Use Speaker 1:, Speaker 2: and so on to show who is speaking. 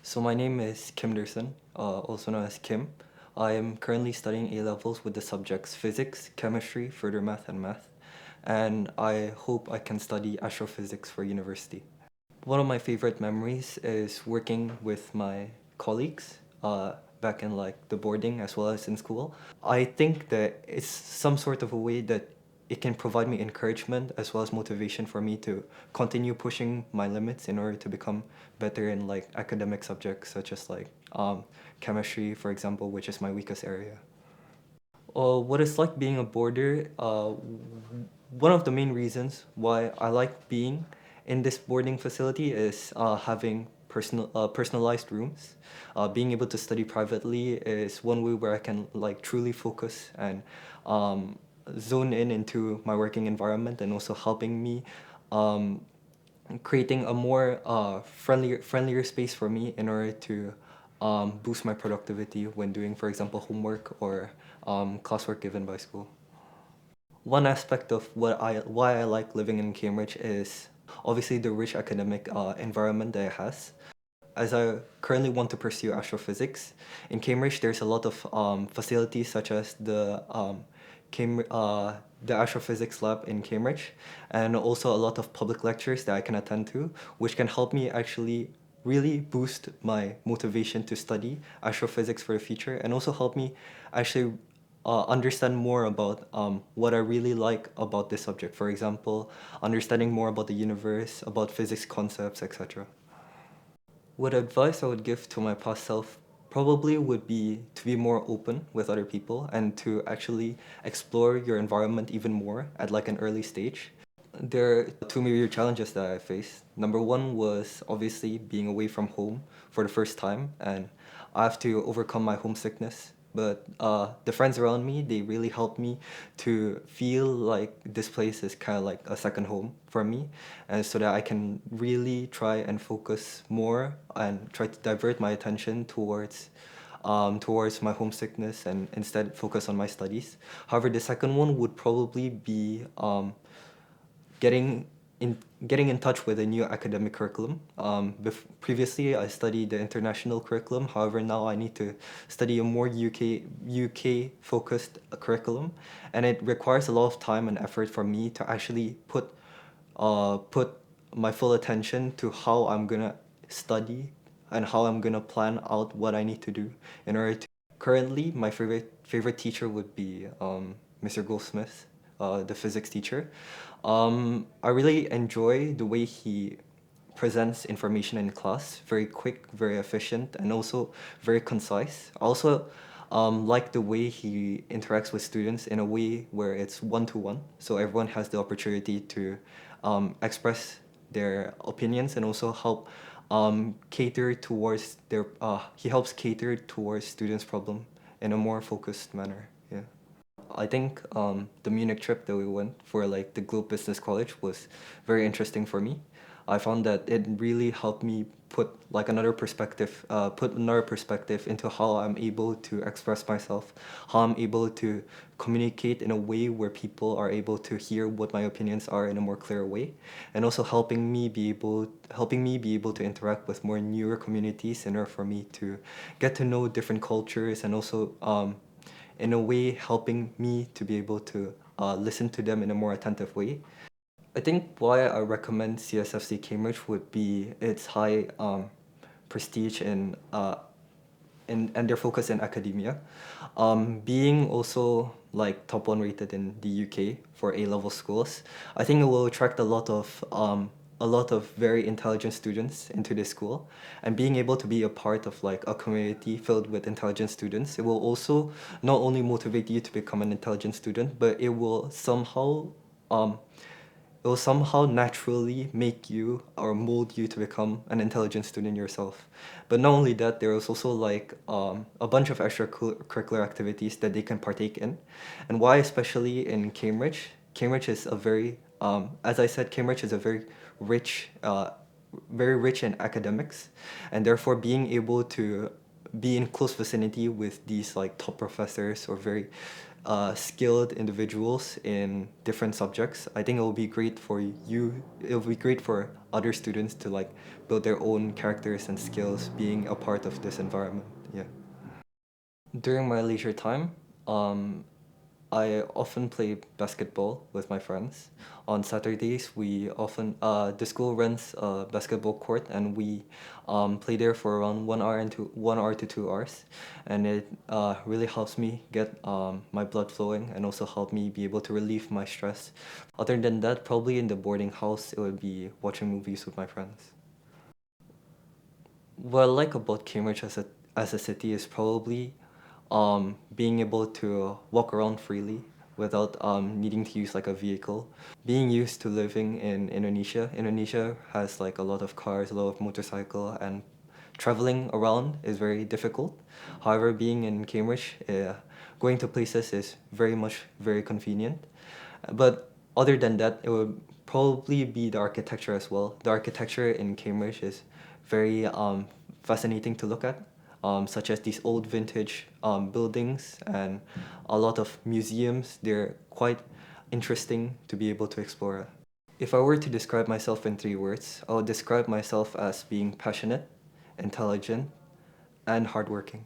Speaker 1: So my name is Kim Derson, also known as Kim. I am currently studying A-levels with the subjects physics, chemistry, further math, and math. And I hope I can study astrophysics for university. One of my favorite memories is working with my colleagues back in like the boarding as well as in school. I think that it's some sort of a way that it can provide me encouragement as well as motivation for me to continue pushing my limits in order to become better in like academic subjects such as like chemistry, for example, which is my weakest area. What it's like being a boarder, one of the main reasons why I like being in this boarding facility is having personalized rooms. Being able to study privately is one way where I can like truly focus and um, zone in into my working environment, and also helping me um, creating a more friendlier space for me in order to boost my productivity when doing, for example, homework or classwork given by school. One aspect of why I like living in Cambridge is obviously the rich academic environment that it has. As I currently want to pursue astrophysics, in Cambridge there's a lot of facilities such as the astrophysics lab in Cambridge, and also a lot of public lectures that I can attend to, which can help me actually really boost my motivation to study astrophysics for the future, and also help me actually understand more about what I really like about this subject. For example, understanding more about the universe, about physics concepts, etc. What advice I would give to my past self probably would be to be more open with other people and to actually explore your environment even more at like an early stage. There are two major challenges that I faced. Number one was obviously being away from home for the first time, and I have to overcome my homesickness. But the friends around me, they really helped me to feel like this place is kind of like a second home for me, and so that I can really try and focus more and try to divert my attention towards my homesickness and instead focus on my studies. However, the second one would probably be getting getting in touch with a new academic curriculum. Previously, I studied the international curriculum. However, now I need to study a more UK focused curriculum, and it requires a lot of time and effort for me to actually put my full attention to how I'm gonna study and how I'm gonna plan out what I need to do in order to. Currently, my favorite teacher would be Mr. Goldsmith, the physics teacher. I really enjoy the way he presents information in class, very quick, very efficient, and also very concise. I also like the way he interacts with students in a way where it's one-to-one, so everyone has the opportunity to express their opinions and also help cater towards he helps cater towards students' problem in a more focused manner. Yeah. I think the Munich trip that we went for like the Globe Business College was very interesting for me. I found that it really helped me put another perspective into how I'm able to express myself, how I'm able to communicate in a way where people are able to hear what my opinions are in a more clear way, and also helping me be able to interact with more newer communities in order for me to get to know different cultures, and also in a way helping me to be able to listen to them in a more attentive way. I think why I recommend CSFC Cambridge would be its high prestige and their focus in academia. Being also like top one rated in the UK for A-level schools, I think it will attract a lot of very intelligent students into this school, and being able to be a part of like a community filled with intelligent students, it will also not only motivate you to become an intelligent student, but um, it will somehow naturally make you or mold you to become an intelligent student yourself. But not only that, there is also like a bunch of extracurricular activities that they can partake in. And why especially in Cambridge? Cambridge is a very, as I said, Cambridge is a rich, uh, very rich in academics, and therefore being able to be in close vicinity with these like top professors or very skilled individuals in different subjects. I think it will be great for you. It will be great for other students to like build their own characters and skills being a part of this environment. Yeah. During my leisure time, um, I often play basketball with my friends. On Saturdays, we often the school rents a basketball court, and we play there for around 1 hour and 1 hour to 2 hours, and it really helps me get my blood flowing and also help me be able to relieve my stress. Other than that, probably in the boarding house, it would be watching movies with my friends. What I like about Cambridge as a city is probably being able to walk around freely without needing to use like a vehicle. Being used to living in Indonesia, Indonesia has like a lot of cars, a lot of motorcycle, and traveling around is very difficult. However, being in Cambridge, going to places is very convenient. But other than that, it would probably be the architecture as well. The architecture in Cambridge is very fascinating to look at, such as these old vintage buildings and a lot of museums. They're quite interesting to be able to explore. If I were to describe myself in 3 words, I would describe myself as being passionate, intelligent, and hardworking.